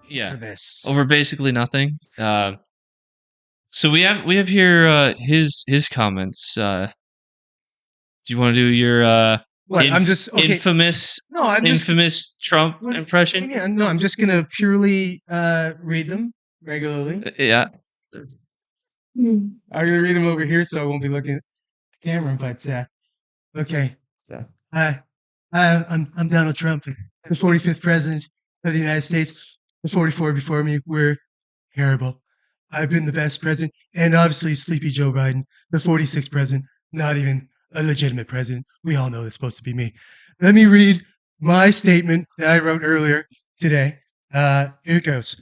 Yeah, for this. over basically nothing. So we have here his comments. Do you want to do your What? I'm just okay. infamous No, I'm just. Trump impression? Yeah, no, I'm just gonna purely read them regularly. Yeah. I'm gonna read them over here, so I won't be looking at the camera. But okay. Yeah. Hi, I'm Donald Trump, the 45th president of the United States. The 44 before me were terrible. I've been the best president, and obviously Sleepy Joe Biden, the 46th president, not even a legitimate president. We all know it's supposed to be me. Let me read my statement that I wrote earlier today. Here it goes.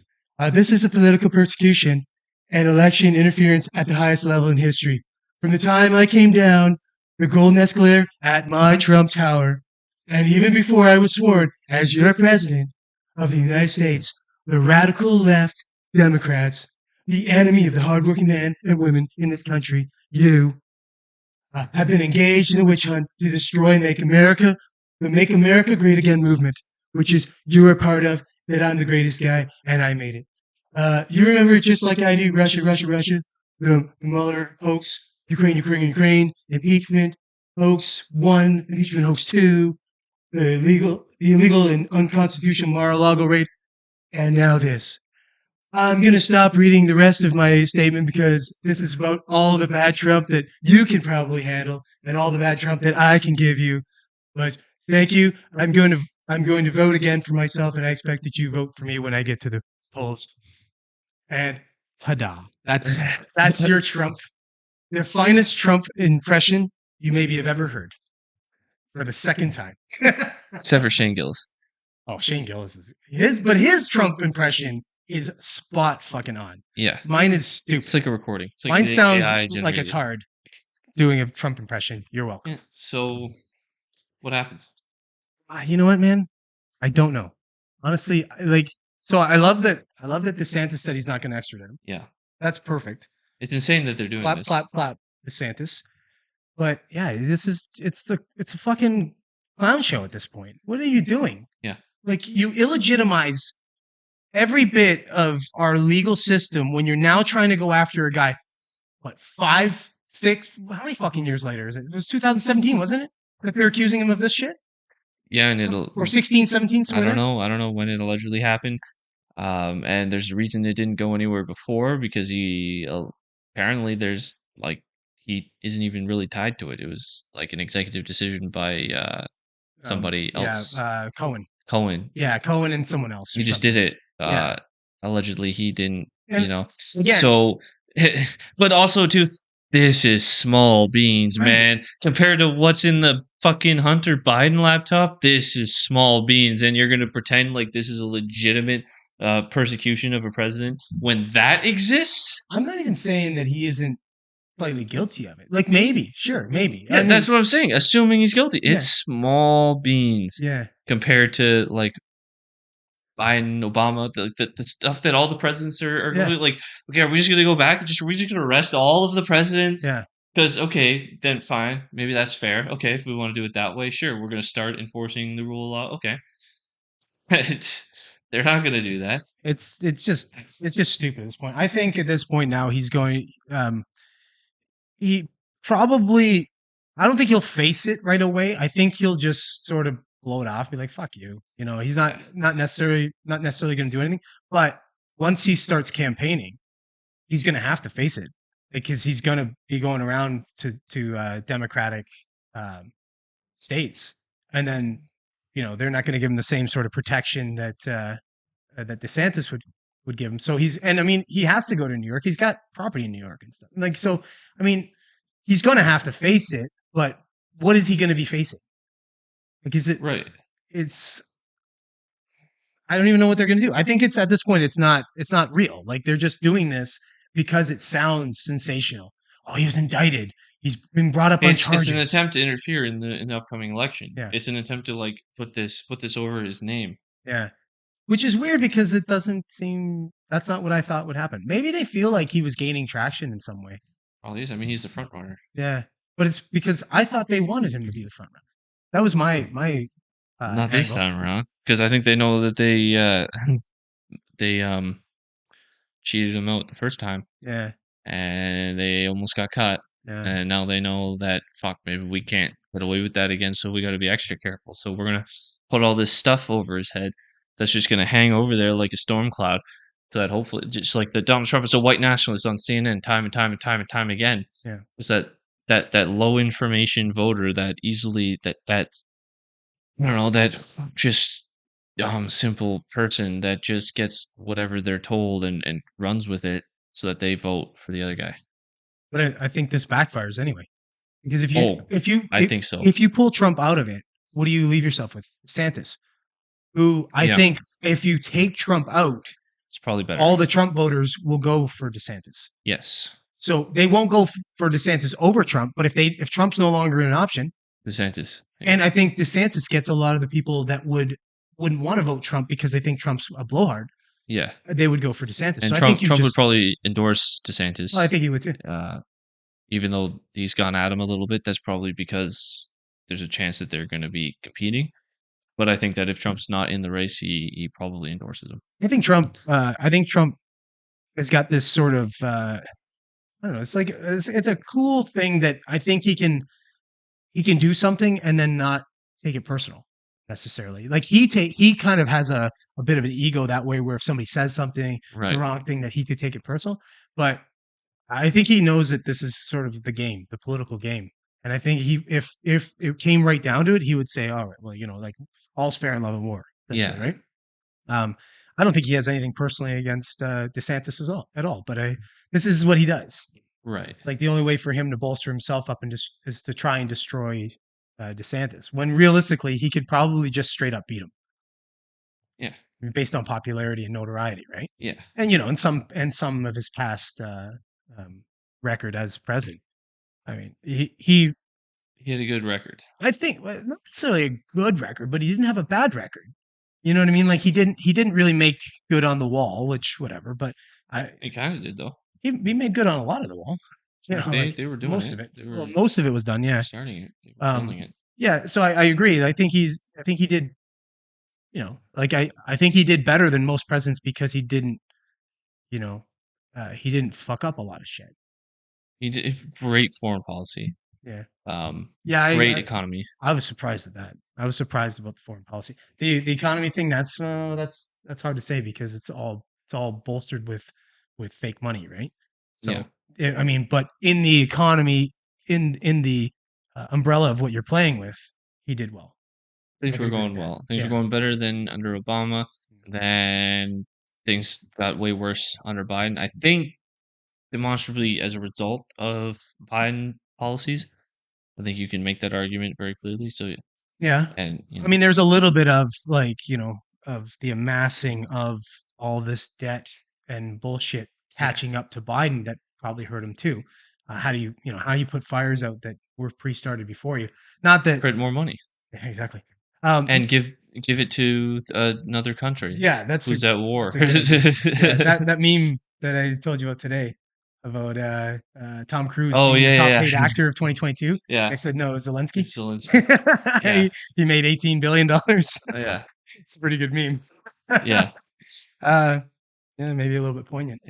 This is a political persecution and election interference at the highest level in history. From the time I came down the golden escalator at my Trump Tower, and even before I was sworn as your president of the United States, the radical left Democrats, the enemy of the hardworking men and women in this country, you, have been engaged in a witch hunt to destroy the Make America Great Again movement, which is you are part of, that I'm the greatest guy and I made it. You remember it just like I do, Russia, Russia, Russia, the Mueller hoax, Ukraine, Ukraine, Ukraine, impeachment hoax 1, impeachment hoax 2, the illegal and unconstitutional Mar-a-Lago raid, and now this. I'm going to stop reading the rest of my statement because this is about all the bad Trump that you can probably handle and all the bad Trump that I can give you. But thank you. I'm going to vote again for myself, and I expect that you vote for me when I get to the polls. And ta-da. That's your Trump. The finest Trump impression you maybe have ever heard. For the second time. Except for Shane Gillis. Oh, Shane Gillis is his Trump impression is spot fucking on. Yeah. Mine is stupid. It's like a recording. It's like Mine sounds AI like a generated. tard doing a Trump impression. You're welcome. Yeah. So, what happens? You know what, man? I don't know. Honestly, so I love that DeSantis said he's not going to extradite him. Yeah. That's perfect. It's insane that they're doing this. Clap, DeSantis. But yeah, it's a fucking clown show at this point. What are you doing? Yeah. Like, you illegitimize every bit of our legal system when you're now trying to go after a guy, what, 5, 6, how many fucking years later is it? It was 2017, wasn't it? That they're accusing him of this shit? Yeah, and or 16, 17, I don't know when it allegedly happened. And there's a reason it didn't go anywhere before because he apparently he isn't even really tied to it. It was like an executive decision by somebody else. Yeah, Cohen. Cohen. Yeah, Cohen and someone else. He just did it. Allegedly, he didn't. And, So, but also too, this is small beans, right, man. Compared to what's in the fucking Hunter Biden laptop, this is small beans, and you're gonna pretend like this is a legitimate persecution of a president when that exists. I'm not even saying that he isn't slightly guilty of it. Like, maybe, sure, maybe. Yeah, that's what I'm saying. Assuming he's guilty, it's small beans. Yeah. Compared to like Biden, Obama, the stuff that all the presidents are going to do. Like, okay, are we just going to go back and are we just going to arrest all of the presidents? Yeah. Because, okay, then fine. Maybe that's fair. Okay, if we want to do it that way, sure. We're going to start enforcing the rule of law. Okay. They're not going to do that. It's just stupid at this point. I think at this point now he's going, he probably, I don't think he'll face it right away. I think he'll just sort of blow it off, be like, fuck you. You know, he's not necessarily going to do anything. But once he starts campaigning, he's going to have to face it because he's going to be going around to Democratic states. And then, you know, they're not going to give him the same sort of protection that DeSantis would give him. So he has to go to New York. He's got property in New York and stuff. Like, so, I mean, he's going to have to face it, but what is he going to be facing? Like, is it right? I don't even know what they're going to do. I think at this point, it's not real. Like, they're just doing this because it sounds sensational. Oh, he was indicted. He's been brought up on charges. It's an attempt to interfere in the upcoming election. Yeah. It's an attempt to like put this over his name. Yeah. Which is weird because it doesn't seem, that's not what I thought would happen. Maybe they feel like he was gaining traction in some way. Well, I mean, he's the front runner. Yeah. But it's because I thought they wanted him to be the front runner. That was my not this time around, because I think they know that they they cheated him out the first time, Yeah. and they almost got caught. Yeah. And now they know that fuck, maybe we can't get away with that again. So we got to be extra careful. So we're gonna put all this stuff over his head that's just gonna hang over there like a storm cloud. So that hopefully, just like the Donald Trump is a white nationalist on CNN time and time and time and time again. Yeah. Is that low information voter that easily that I don't know, that just simple person that just gets whatever they're told and runs with it so that they vote for the other guy. But I think this backfires anyway. Because Oh, I think so. if you pull Trump out of it, what do you leave yourself with? DeSantis, who I Yeah. think if you take Trump out, It's probably better. all the Trump voters will go for DeSantis. Yes. So they won't go for DeSantis over Trump, but if Trump's no longer an option, DeSantis. and I think DeSantis gets a lot of the people that wouldn't want to vote Trump because they think Trump's a blowhard, Yeah. they would go for DeSantis. And So I Trump think you Trump would just, probably endorse DeSantis. well, I think he would too. Even though he's gone at him a little bit, that's probably because there's a chance that they're going to be competing. But I think that if Trump's not in the race, he probably endorses him. I think Trump has got this sort of I don't know. It's like it's a cool thing that I think he can do something and then not take it personal necessarily. Like he kind of has a bit of an ego that way, where if somebody says something the Right. wrong thing, that he could take it personal. But I think he knows that this is sort of the game, the political game. And I think if it came right down to it, he would say, "All right, well, like all's fair in love and war." Yeah. Right. I don't think he has anything personally against DeSantis at all. But this is what he does. Right. It's like the only way for him to bolster himself up and just is to try and destroy DeSantis. When realistically, he could probably just straight up beat him. Yeah. Based on popularity and notoriety, right? Yeah. And and some of his past record as president. I mean, he had a good record. I think, well, not necessarily a good record, but he didn't have a bad record. You know what I mean? Like he didn't really make good on the wall, which whatever. But he kind of did though. He made good on a lot of the wall. You know, they were doing most it. of it. They were, well, most of it was done. Yeah, starting it, they were building it. Yeah, so I agree. I think he did. Like I think he did better than most presidents because he didn't. He didn't fuck up a lot of shit. He did great foreign policy. Yeah. Great economy. I was surprised at that. I was surprised about the foreign policy. The economy thing, that's hard to say because it's all bolstered with fake money, right? So yeah. I mean, but in the economy, in the umbrella of what you're playing with, he did well. Things were going well. Things were going better than under Obama. Then things got way worse under Biden. I think demonstrably as a result of Biden policies. I think you can make that argument very clearly. So yeah, and I mean, there's a little bit of like of the amassing of all this debt and bullshit catching up to Biden that probably hurt him too. How do you put fires out that were pre-started before you? Not that print more money. Exactly. And give it to another country. Yeah, that's who's at war. That meme that I told you about today about Tom Cruise being the top paid actor of 2022. Yeah, I said no, it was Zelensky. It's Zelensky. he made $18 billion. Yeah, it's a pretty good meme. Yeah. Yeah, maybe a little bit poignant.